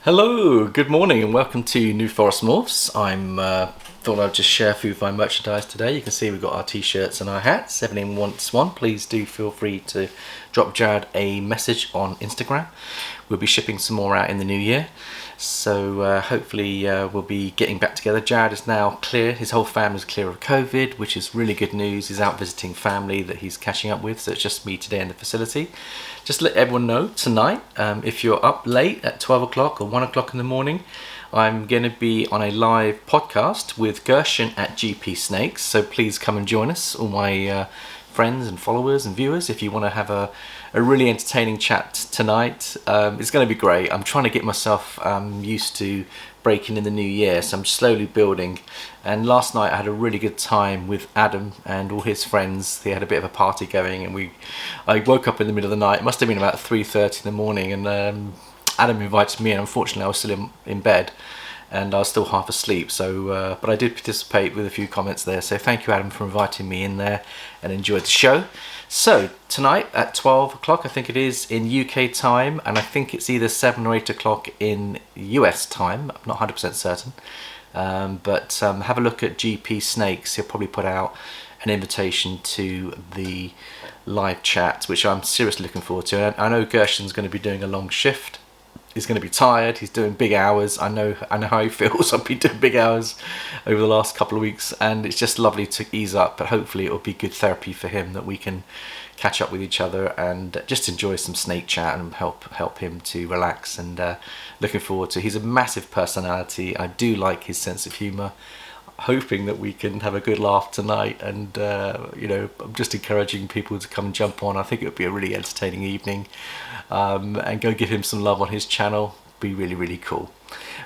Hello, good morning and welcome to New Forest Morphs. Thought I'd just share a few of my merchandise today. You can see we've got our t-shirts and our hats. If anyone wants one, please do feel free to drop Jared a message on Instagram. We'll be shipping some more out in the new year. So hopefully we'll be getting back together. Jared is now clear, his whole family's clear of COVID, which is really good news. He's out visiting family that he's catching up with, so it's just me today in the facility. Just to let everyone know, tonight, if you're up late at 12 o'clock or 1 o'clock in the morning, I'm going to be on a live podcast with Gershon at GP Snakes, so please come and join us, all my friends and followers and viewers, if you want to have a really entertaining chat tonight. It's going to be great. I'm trying to get myself used to breaking in the new year, so I'm slowly building. And last night I had a really good time with Adam and all his friends. They had a bit of a party going, and I woke up in the middle of the night. It must have been about 3:30 in the morning, and Adam invited me, and unfortunately I was still in bed and I was still half asleep, so but I did participate with a few comments there, so thank you, Adam, for inviting me in there, and enjoyed the show. So tonight at 12 o'clock, I think it is, in UK time, and I think it's either 7 or 8 o'clock in US time, I'm not 100% certain, but have a look at GP Snakes. He'll probably put out an invitation to the live chat, which I'm seriously looking forward to. And I know Gershon's going to be doing a long shift. He's going to be tired. He's doing big hours. I know how he feels. I've been doing big hours over the last couple of weeks, and it's just lovely to ease up. But hopefully, it'll be good therapy for him, that we can catch up with each other and just enjoy some snake chat and help him to relax. And looking forward to. He's a massive personality. I do like his sense of humour. Hoping that we can have a good laugh tonight, and I'm just encouraging people to come and jump on. I think it would be a really entertaining evening, and go give him some love on his channel. Be really cool.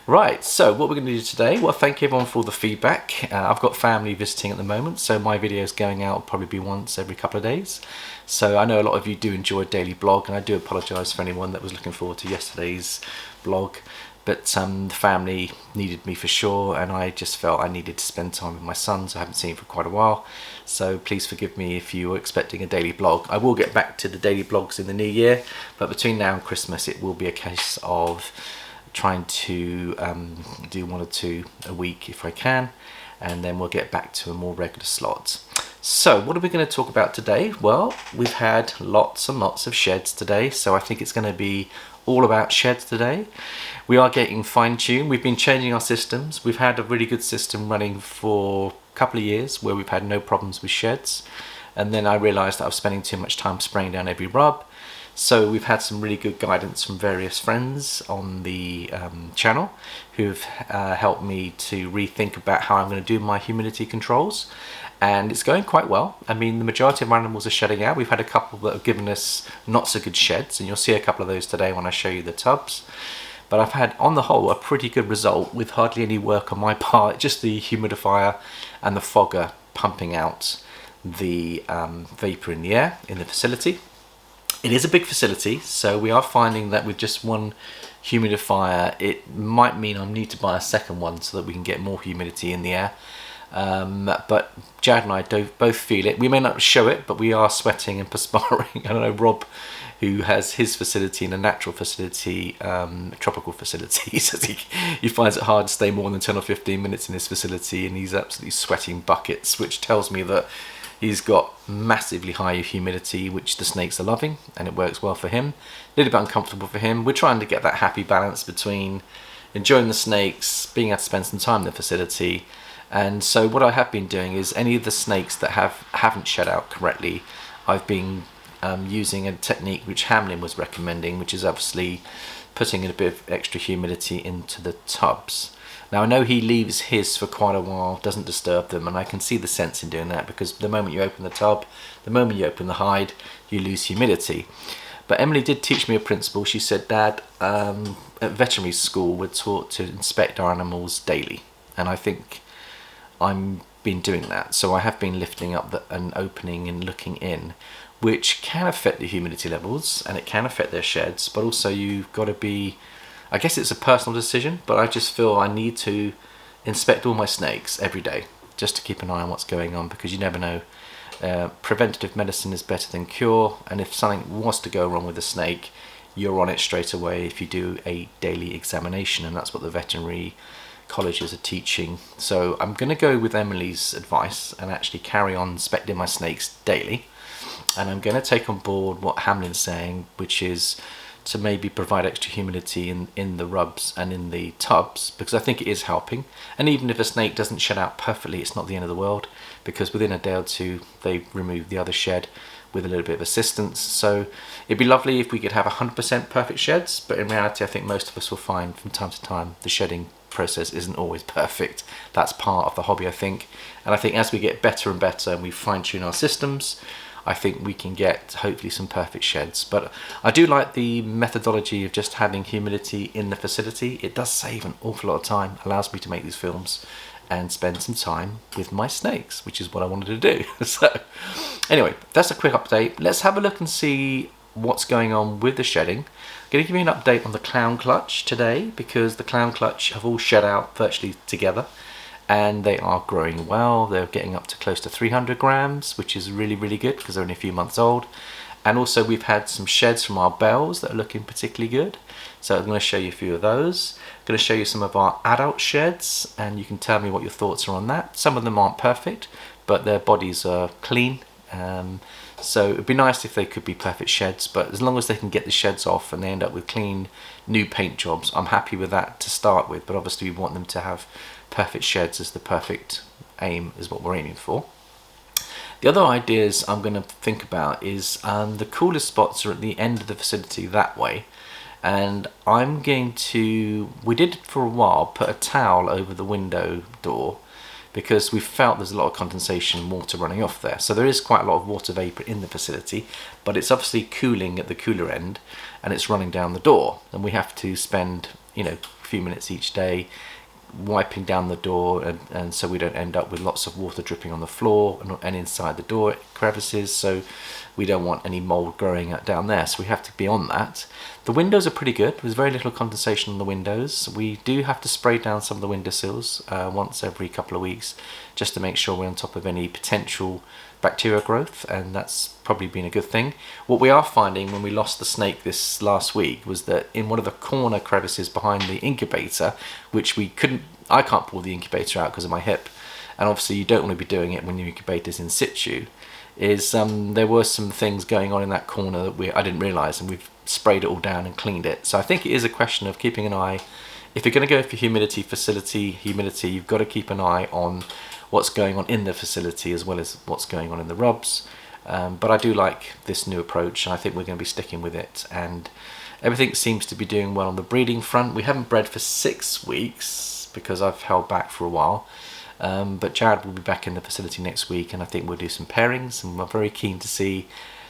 Right, so what we're going to do today, well, thank you everyone for all the feedback. I've got family visiting at the moment, so my videos going out will probably be once every couple of days. So I know a lot of you do enjoy a daily blog, and I do apologise for anyone that was looking forward to yesterday's blog. But the family needed me for sure, and I just felt I needed to spend time with my sons. I haven't seen him for quite a while, so please forgive me if you were expecting a daily blog. I will get back to the daily blogs in the new year, but between now and Christmas it will be a case of trying to do 1 or 2 a week if I can, and then we'll get back to a more regular slot. So what are we going to talk about today? Well, we've had lots and lots of sheds today, so I think it's going to be all about sheds today. We are getting fine-tuned. We've been changing our systems. We've had a really good system running for a couple of years where we've had no problems with sheds, and then I realised that I was spending too much time spraying down every rub. So we've had some really good guidance from various friends on the channel who've helped me to rethink about how I'm going to do my humidity controls, and it's going quite well. I mean, the majority of my animals are shedding out. We've had a couple that have given us not so good sheds, and you'll see a couple of those today when I show you the tubs. But I've had, on the whole, a pretty good result with hardly any work on my part, just the humidifier and the fogger pumping out the vapour in the air in the facility. It is a big facility, so we are finding that with just one humidifier, it might mean I need to buy a second one so that we can get more humidity in the air. But Jared and I both feel it. We may not show it, but we are sweating and perspiring. I don't know, Rob, who has his facility in a natural facility, tropical facility, says he finds it hard to stay more than 10 or 15 minutes in his facility, and he's absolutely sweating buckets, which tells me that he's got massively high humidity, which the snakes are loving, and it works well for him. A little bit uncomfortable for him. We're trying to get that happy balance between enjoying the snakes, being able to spend some time in the facility. And so what I have been doing is any of the snakes that haven't shed out correctly, I've been using a technique which Hamlin was recommending, which is obviously putting in a bit of extra humidity into the tubs. Now I know he leaves his for quite a while, doesn't disturb them, and I can see the sense in doing that, because the moment you open the tub, the moment you open the hide, you lose humidity. But Emily did teach me a principle. She said, Dad, at veterinary school we're taught to inspect our animals daily, and I think I've been doing that. So I have been lifting up and opening and looking in, which can affect the humidity levels and it can affect their sheds, but also you've got to be, I guess it's a personal decision, but I just feel I need to inspect all my snakes every day just to keep an eye on what's going on, because you never know. Preventative medicine is better than cure, and if something was to go wrong with a snake, you're on it straight away if you do a daily examination, and that's what the veterinary colleges are teaching. So I'm going to go with Emily's advice and actually carry on inspecting my snakes daily, and I'm going to take on board what Hamlin's saying, which is to maybe provide extra humidity in the rubs and in the tubs, because I think it is helping. And even if a snake doesn't shed out perfectly, it's not the end of the world, because within a day or two they remove the other shed with a little bit of assistance. So it'd be lovely if we could have 100% perfect sheds, but in reality I think most of us will find from time to time the shedding process isn't always perfect. That's part of the hobby, I think. And I think as we get better and better and we fine-tune our systems, I think we can get hopefully some perfect sheds. But I do like the methodology of just having humidity in the facility. It does save an awful lot of time, allows me to make these films and spend some time with my snakes, which is what I wanted to do. So anyway, that's a quick update. Let's have a look and see what's going on with the shedding. I'm going to give you an update on the clown clutch today, because the clown clutch have all shed out virtually together, and they are growing well. They're getting up to close to 300 grams, which is really, really good because they're only a few months old. And also we've had some sheds from our bells that are looking particularly good. So I'm going to show you a few of those. I'm going to show you some of our adult sheds, and you can tell me what your thoughts are on that. Some of them aren't perfect, but their bodies are clean. So it'd be nice if they could be perfect sheds, but as long as they can get the sheds off and they end up with clean new paint jobs, I'm happy with that to start with. But obviously we want them to have perfect sheds as the perfect aim, is what we're aiming for. The other ideas I'm going to think about is the coolest spots are at the end of the facility that way, and I'm going to, we did for a while, put a towel over the window door, because we felt there's a lot of condensation and water running off there. So there is quite a lot of water vapor in the facility, but it's obviously cooling at the cooler end and it's running down the door, and we have to spend, you know, a few minutes each day wiping down the door, and so we don't end up with lots of water dripping on the floor and inside the door crevices. So we don't want any mold growing down there, so we have to be on that. The windows are pretty good. There's very little condensation on the windows. We do have to spray down some of the windowsills once every couple of weeks, just to make sure we're on top of any potential bacteria growth, and that's probably been a good thing. What we are finding when we lost the snake this last week was that in one of the corner crevices behind the incubator, which we couldn't, I can't pull the incubator out because of my hip, and obviously you don't want to be doing it when your incubator's in situ, is there were some things going on in that corner that I didn't realise, and we've sprayed it all down and cleaned it. So I think it is a question of keeping an eye. If you're going to go for humidity, you've got to keep an eye on what's going on in the facility as well as what's going on in the rubs. But I do like this new approach, and I think we're going to be sticking with it. And everything seems to be doing well on the breeding front. We haven't bred for 6 weeks because I've held back for a while. But Jared will be back in the facility next week, and I think we'll do some pairings, and we're very keen to see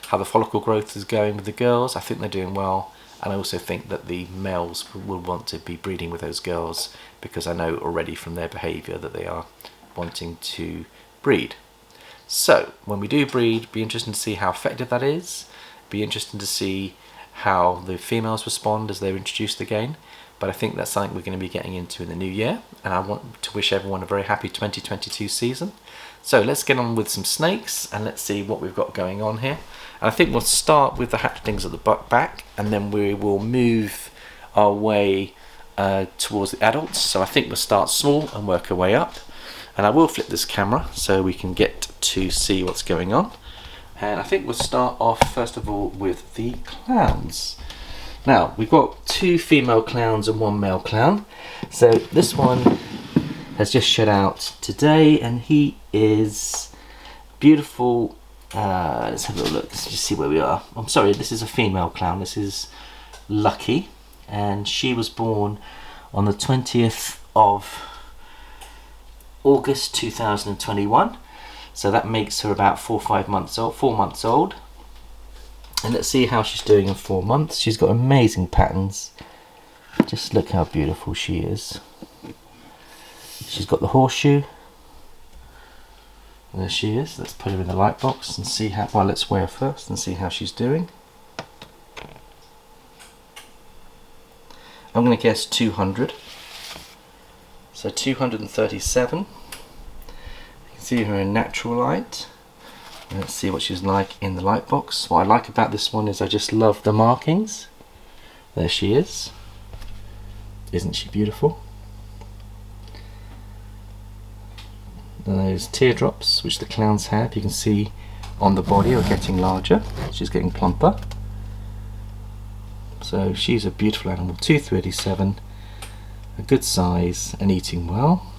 how the follicle growth is going with the girls. I think they're doing well, and I also think that the males will want to be breeding with those girls, because I know already from their behaviour that they are wanting to breed. So when we do breed, be interesting to see how effective that is. Be interesting to see how the females respond as they're introduced again. But I think that's something we're going to be getting into in the new year, and I want to wish everyone a very happy 2022 season. So let's get on with some snakes, and let's see what we've got going on here. And I think we'll start with the hatchlings at the back, and then we will move our way towards the adults. So I think we'll start small and work our way up. And I will flip this camera so we can get to see what's going on. And I think we'll start off first of all with the clowns. Now, we've got 2 female clowns and 1 male clown. So this one has just shed out today, and he is beautiful. Let's have a little look, let's just see where we are. I'm sorry, this is a female clown. This is Lucky, and she was born on the 20th of August 2021. So that makes her about 4 months old. And let's see how she's doing in 4 months. She's got amazing patterns. Just look how beautiful she is. She's got the horseshoe. There she is. Let's put her in the light box and see how, well, let's weigh her first and see how she's doing. I'm going to guess 200. So 237. You can see her in natural light. Let's see what she's like in the light box. What I like about this one is I just love the markings. There she is. Isn't she beautiful? And those teardrops which the clowns have, you can see on the body, are getting larger. She's getting plumper. So she's a beautiful animal, 237, a good size and eating well.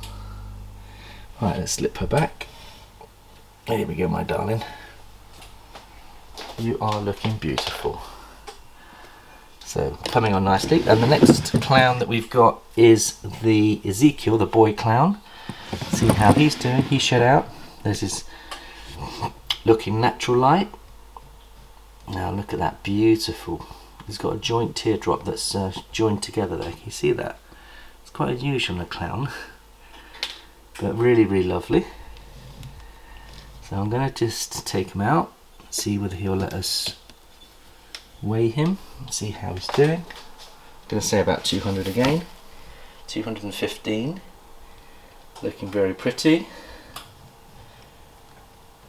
Right, let's slip her back. Here we go, my darling. You are looking beautiful. So coming on nicely. And the next clown that we've got is the Ezekiel, the boy clown. See how he's doing. He shed out. There's his looking natural light. Now look at that, beautiful. He's got a joint teardrop that's joined together there. Can you see that? It's quite unusual in a clown, but really, really lovely. So I'm going to just take him out, see whether he'll let us weigh him, see how he's doing. I'm going to say about 200 again. 215. Looking very pretty.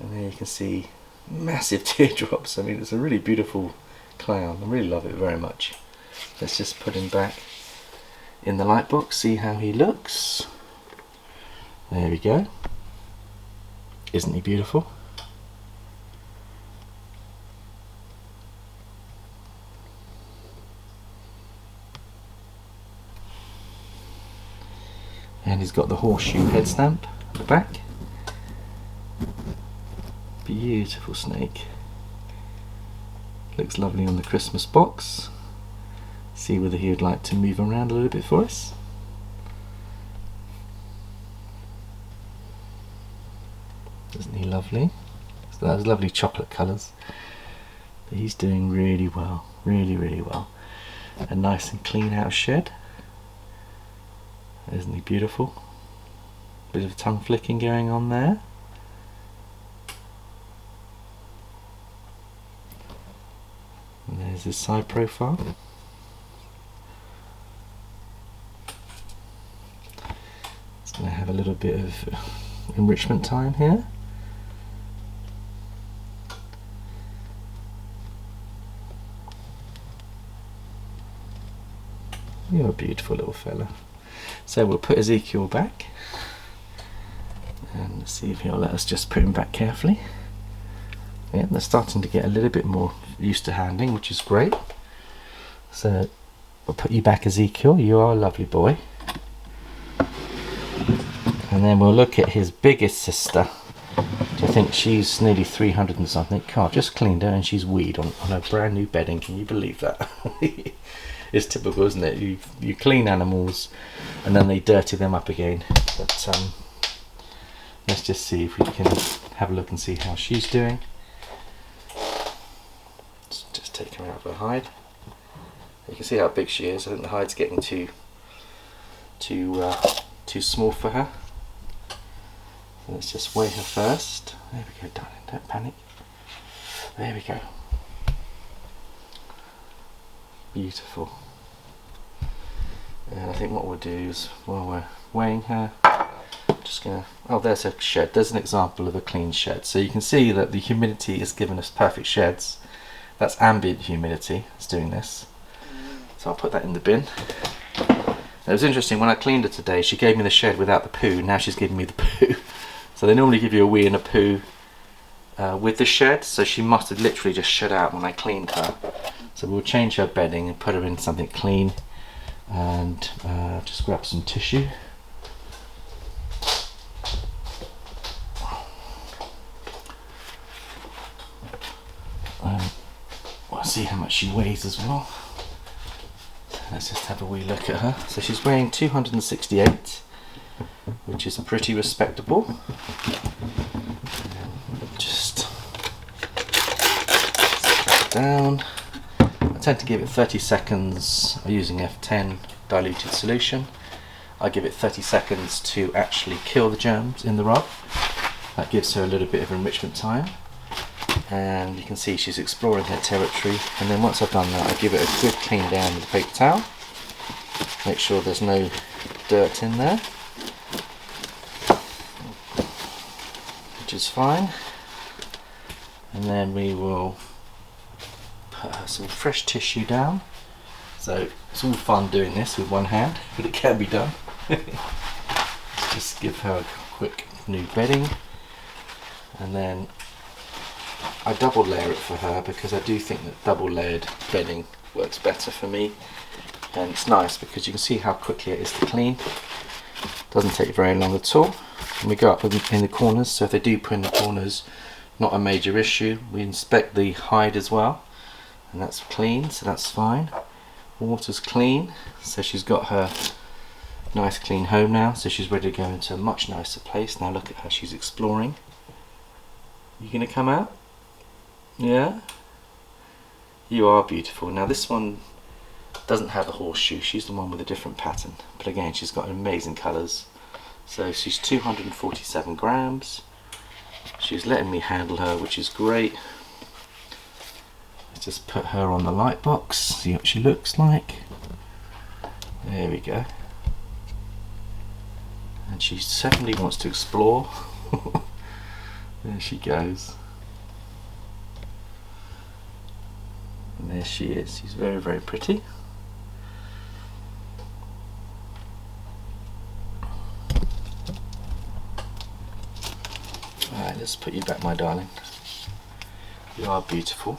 And there you can see massive teardrops. I mean, it's a really beautiful clown. I really love it very much. Let's just put him back in the light box, see how he looks. There we go. Isn't he beautiful? And he's got the horseshoe head stamp at the back. Beautiful snake. Looks lovely on the Christmas box. See whether he would like to move around a little bit for us. Isn't he lovely? So those lovely chocolate colours. But he's doing really well, really, really well. And nice and clean out of shed. Isn't he beautiful? Bit of tongue flicking going on there. And there's his side profile. It's going to have a little bit of enrichment time here. You're a beautiful little fella. So we'll put Ezekiel back and see if he'll let us just put him back carefully. Yeah, they're starting to get a little bit more used to handling, which is great. So we'll put you back, Ezekiel. You are a lovely boy. And then we'll look at his biggest sister. I think she's nearly 300 and something. I've just cleaned her and she's weed on her brand new bedding. Can you believe that? It's typical, isn't it? You clean animals and then they dirty them up again. But let's just see if we can have a look and see how she's doing. Let's just take her out of her hide. You can see how big she is. I think the hide's getting too small for her. So let's just weigh her first. There we go, darling. Don't panic. There we go. Beautiful. And I think what we'll do is, while we're weighing her, I'm just gonna, oh, there's a shed. There's an example of a clean shed. So you can see that the humidity has given us perfect sheds. That's ambient humidity. It's doing this. So I'll put that in the bin. It was interesting, when I cleaned her today, she gave me the shed without the poo. Now she's giving me the poo. So they normally give you a wee and a poo with the shed. So she must have literally just shed out when I cleaned her. So we'll change her bedding and put her in something clean. And just grab some tissue. We'll see how much she weighs as well. Let's just have a wee look at her. So she's weighing 268, which is pretty respectable. Just set down. I tend to give it 30 seconds using F10 diluted solution. I give it 30 seconds to actually kill the germs in the rub. That gives her a little bit of enrichment time. And you can see she's exploring her territory, and then once I've done that, I give it a good clean down with a paper towel. Make sure there's no dirt in there, which is fine. And then we will put some fresh tissue down. So it's all fun doing this with one hand, but it can be done. Let's just give her a quick new bedding, and then I double layer it for her because I do think that double layered bedding works better for me, and it's nice because you can see how quickly it is to clean. Doesn't take very long at all. And we go up in the corners, so if they do put in the corners, not a major issue. We inspect the hide as well, and that's clean, so that's fine. Water's clean, so she's got her nice clean home now, so she's ready to go into a much nicer place. Now look at her, she's exploring. You gonna come out? Yeah? You are beautiful. Now this one doesn't have a horseshoe, she's the one with a different pattern, but again she's got amazing colours. So she's 247 grams. She's letting me handle her, which is great. Let's just put her on the light box, see what she looks like. There we go. And she certainly wants to explore. There she goes. And there she is. She's very, very pretty. Alright, let's put you back, my darling. You are beautiful.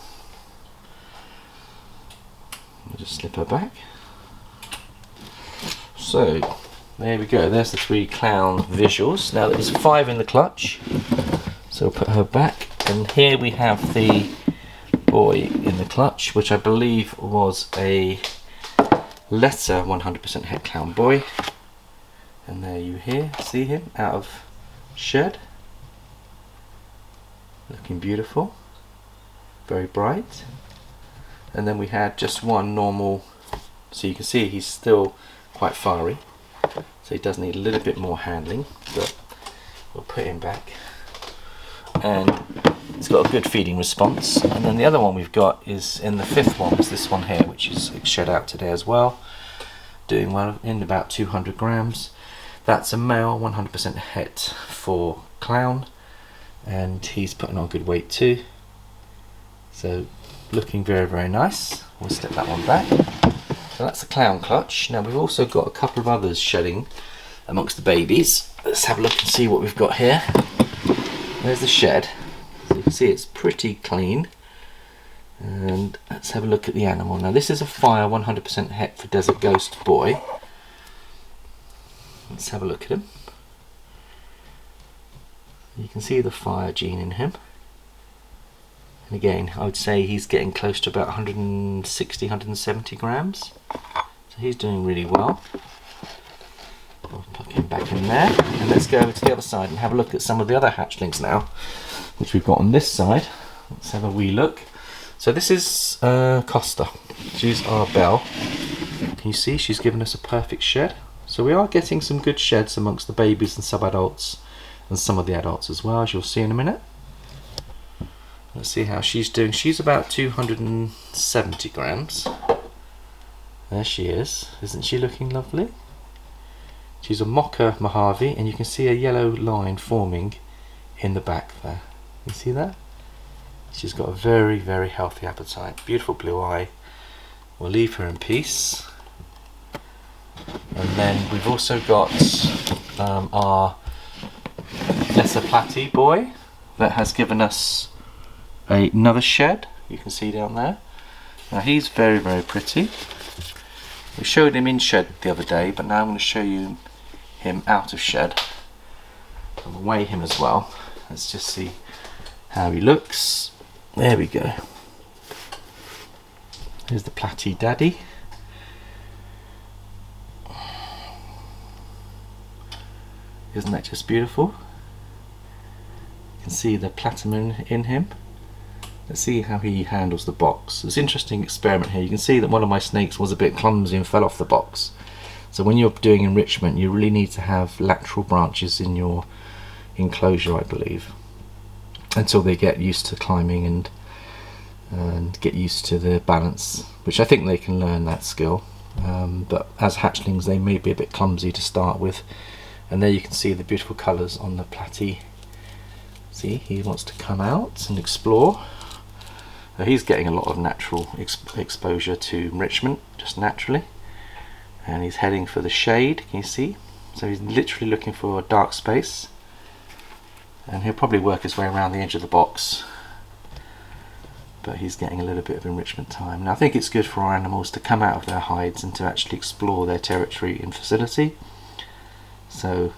I'll just slip her back. So, there we go. There's the 3 clown visuals. Now there's 5 in the clutch. So we'll put her back. And here we have the boy in the clutch, which I believe was a lesser 100% het clown boy. And there you see him out of shed. Looking beautiful. Very bright. And then we had just one normal, so you can see he's still quite fiery, so he does need a little bit more handling, but we'll put him back. And it's got a good feeding response. And then the other one we've got is in the 5th one, is this one here, which is shed out today as well, doing well in about 200 grams. That's a male 100% het for clown, and he's putting on good weight too, so looking very, very nice. We'll step that one back. So that's the clown clutch. Now we've also got a couple of others shedding amongst the babies. Let's have a look and see what we've got here. There's the shed. So you can see it's pretty clean. And let's have a look at the animal. Now this is a fire 100% het for Desert Ghost boy. Let's have a look at him. You can see the fire gene in him. And again, I would say he's getting close to about 160, 170 grams. So he's doing really well. We'll plug him back in there. And let's go over to the other side and have a look at some of the other hatchlings now, which we've got on this side. Let's have a wee look. So this is Costa. She's our belle. Can you see she's given us a perfect shed? So we are getting some good sheds amongst the babies and sub-adults, and some of the adults as well, as you'll see in a minute. Let's see how she's doing. She's about 270 grams. There she is. Isn't she looking lovely? She's a Mocha Mojave, and you can see a yellow line forming in the back there. You see that? She's got a very, very healthy appetite. Beautiful blue eye. We'll leave her in peace. And then we've also got our lesser Platy boy that has given us another shed. You can see down there. Now he's very, very pretty. We showed him in shed the other day, but now I'm going to show you him out of shed. And we'll weigh him as well. Let's just see how he looks. There we go. Here's the Platy Daddy. Isn't that just beautiful? You can see the platinum in him. Let's see how he handles the box. It's an interesting experiment here. You can see that one of my snakes was a bit clumsy and fell off the box. So when you're doing enrichment, you really need to have lateral branches in your enclosure, I believe, until they get used to climbing and get used to the balance, which I think they can learn that skill. But as hatchlings, they may be a bit clumsy to start with. And there you can see the beautiful colours on the Platy. See, he wants to come out and explore. So he's getting a lot of natural exposure to enrichment, just naturally. And he's heading for the shade, can you see? So he's literally looking for a dark space. And he'll probably work his way around the edge of the box. But he's getting a little bit of enrichment time. Now I think it's good for our animals to come out of their hides and to actually explore their territory and facility. So,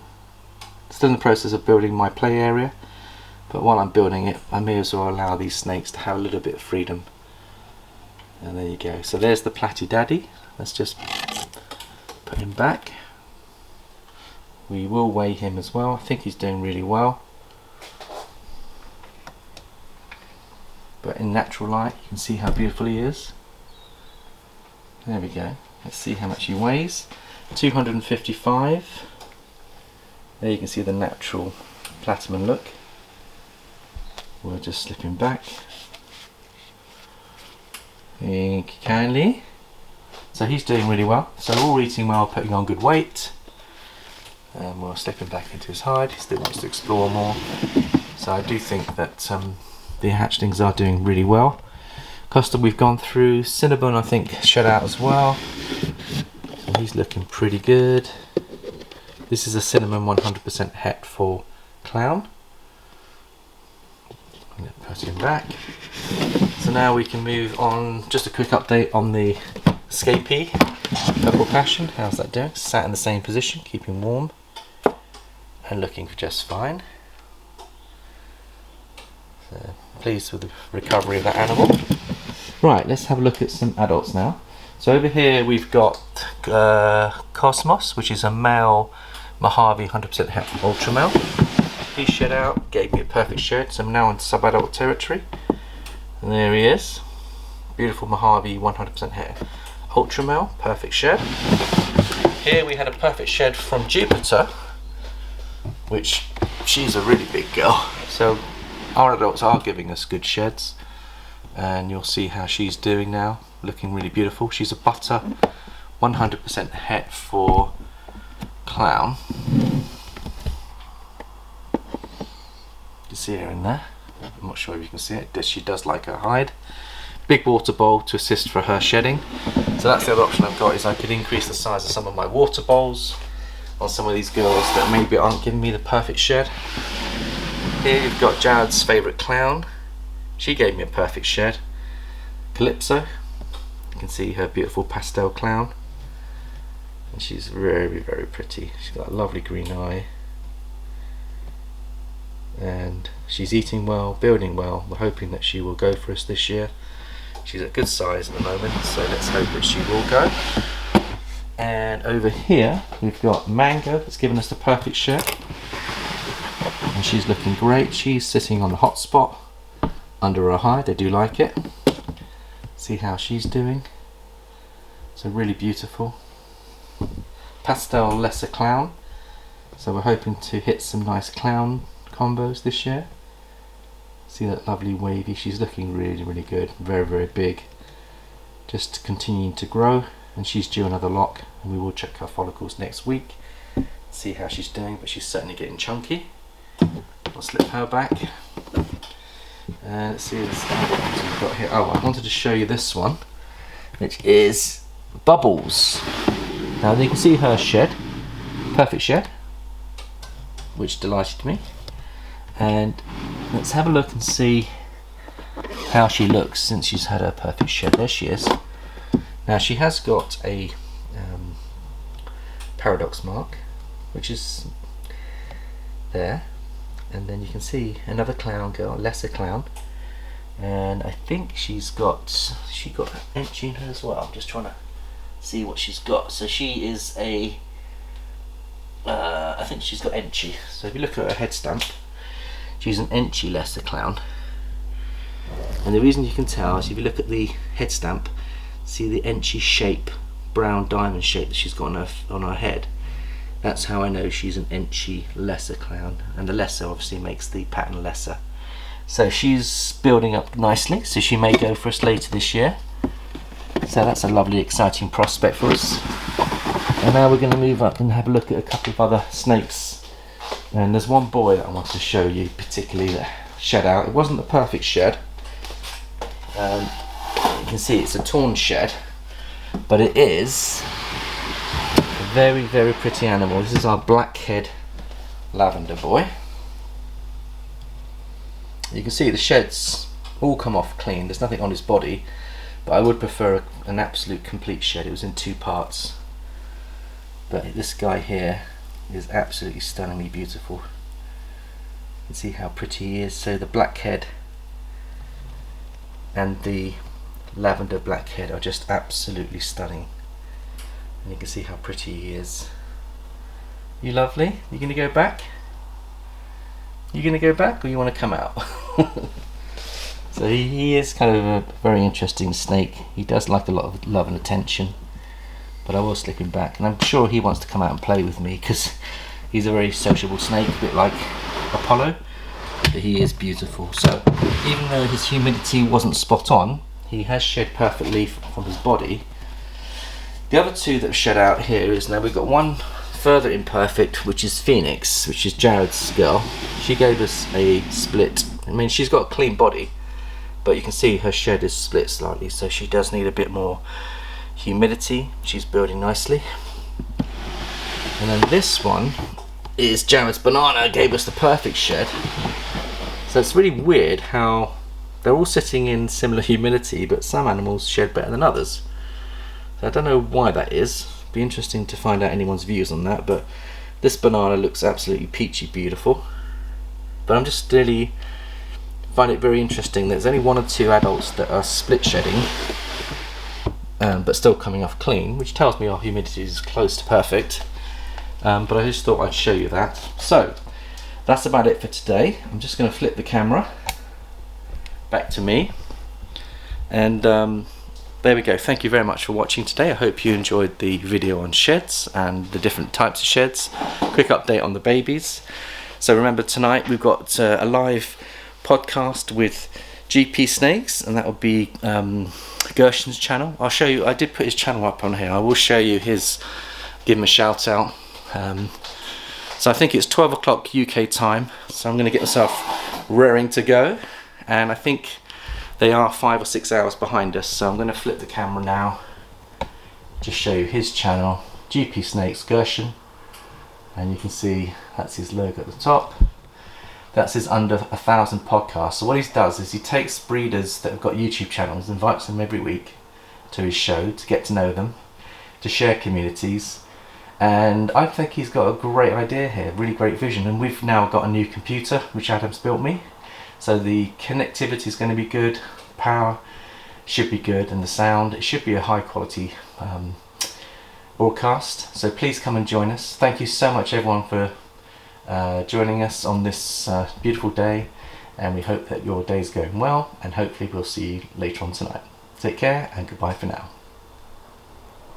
still in the process of building my play area, but while I'm building it, I may as well allow these snakes to have a little bit of freedom. And there you go. So there's the Platy Daddy. Let's just put him back. We will weigh him as well. I think he's doing really well. But in natural light, you can see how beautiful he is. There we go. Let's see how much he weighs. 255. There you can see the natural platinum look. We'll just slip him back. Thank you kindly. So he's doing really well. So all eating well, putting on good weight. And we'll slip him back into his hide. He still wants to explore more. So I do think that the hatchlings are doing really well. Costa we've gone through. Cinnabon I think shed out as well. So he's looking pretty good. This is a cinnamon 100% het for clown. I'm going to put him back. So now we can move on. Just a quick update on the Escapee Purple Passion. How's that doing? Sat in the same position, keeping warm and looking just fine. So pleased with the recovery of that animal. Right, let's have a look at some adults now. So over here we've got Cosmos, which is a male Mojave 100% het ultra male. He shed out, gave me a perfect shed, so I'm now in sub-adult territory. And there he is. Beautiful Mojave 100% het ultra male, perfect shed. Here we had a perfect shed from Jupiter, which she's a really big girl. So our adults are giving us good sheds, and you'll see how she's doing now, looking really beautiful. She's a butter 100% het for clown. You see her in there. I'm not sure if you can see it. She does like her hide. Big water bowl to assist for her shedding. So that's the other option I've got, is I could increase the size of some of my water bowls on some of these girls that maybe aren't giving me the perfect shed. Here you've got Jared's favourite clown. She gave me a perfect shed. Calypso. You can see her beautiful pastel clown. And she's very, very pretty. She's got a lovely green eye. And she's eating well, building well. We're hoping that she will go for us this year. She's a good size at the moment, so let's hope that she will go. And over here we've got Manga that's given us the perfect shed, and she's looking great. She's sitting on the hot spot under her hide. They do like it. See how she's doing. So really beautiful. Pastel lesser clown, so we're hoping to hit some nice clown combos this year. See that lovely wavy, she's looking really, really good, very, very big, just continuing to grow, and she's due another lock, and we will check her follicles next week, see how she's doing, but she's certainly getting chunky. I'll slip her back, and let's see what we've got here. Oh, I wanted to show you this one, which is Bubbles. Now you can see her shed, perfect shed, which delighted me. And let's have a look and see how she looks since she's had her perfect shed. There she is. Now she has got a paradox mark, which is there, and then you can see another clown girl, lesser clown, and I think she got an entry in her as well. I'm just trying to see what she's got. So she is a I think she's got entry. So if you look at her head stamp, she's an entry lesser clown, and the reason you can tell is if you look at the head stamp, see the entry shape, brown diamond shape that she's got on her head. That's how I know she's an entry lesser clown, and the lesser obviously makes the pattern lesser. So she's building up nicely, so she may go for us later this year. So that's a lovely exciting prospect for us. And now we're going to move up and have a look at a couple of other snakes. And there's one boy that I want to show you particularly that shed out. It wasn't the perfect shed, You can see it's a torn shed, but it is a very, very pretty animal. This is our Blackhead Lavender boy. You can see the sheds all come off clean. There's nothing on his body, but I would prefer an absolute complete shed. It was in 2 parts. But this guy here is absolutely stunningly beautiful. You can see how pretty he is. So the Blackhead and the Lavender Blackhead are just absolutely stunning. And you can see how pretty he is. You lovely? You gonna go back? You gonna go back, or you want to come out? So he is kind of a very interesting snake. He does like a lot of love and attention, but I will slip him back, and I'm sure he wants to come out and play with me because he's a very sociable snake, a bit like Apollo, but he is beautiful. So even though his humidity wasn't spot on, he has shed perfectly from his body. The other 2 that have shed out here is, now we've got one further imperfect, which is Phoenix, which is Jared's girl. She gave us a split. I mean, she's got a clean body, but you can see her shed is split slightly, so she does need a bit more humidity. She's building nicely. And then this one is Jared's Banana, gave us the perfect shed. So it's really weird how they're all sitting in similar humidity, but some animals shed better than others. So I don't know why that is. Be interesting to find out anyone's views on that, but this banana looks absolutely peachy beautiful. But I'm just really find it very interesting that there's only 1 or 2 adults that are split shedding, but still coming off clean, which tells me our humidity is close to perfect. But I just thought I'd show you that. So that's about it for today. I'm just going to flip the camera back to me, and there we go. Thank you very much for watching today. I hope you enjoyed the video on sheds and the different types of sheds. Quick update on the babies. So remember, tonight we've got a live podcast with GP Snakes, and that will be Gershon's channel. I'll show you, I did put his channel up on here. I will show you his, give him a shout out. So I think it's 12 o'clock UK time, so I'm going to get myself raring to go, and I think they are 5 or 6 hours behind us, so I'm going to flip the camera now, just show you his channel, GP Snakes Gershon, and you can see that's his logo at the top. That's his under 1,000 podcasts. So what he does is he takes breeders that have got YouTube channels, invites them every week to his show to get to know them, to share communities, and I think he's got a great idea here, really great vision. And we've now got a new computer which Adam's built me, so the connectivity is going to be good, power should be good, and the sound, it should be a high quality broadcast. So please come and join us. Thank you so much everyone for joining us on this beautiful day, and we hope that your day's going well, and hopefully we'll see you later on tonight. Take care and goodbye for now.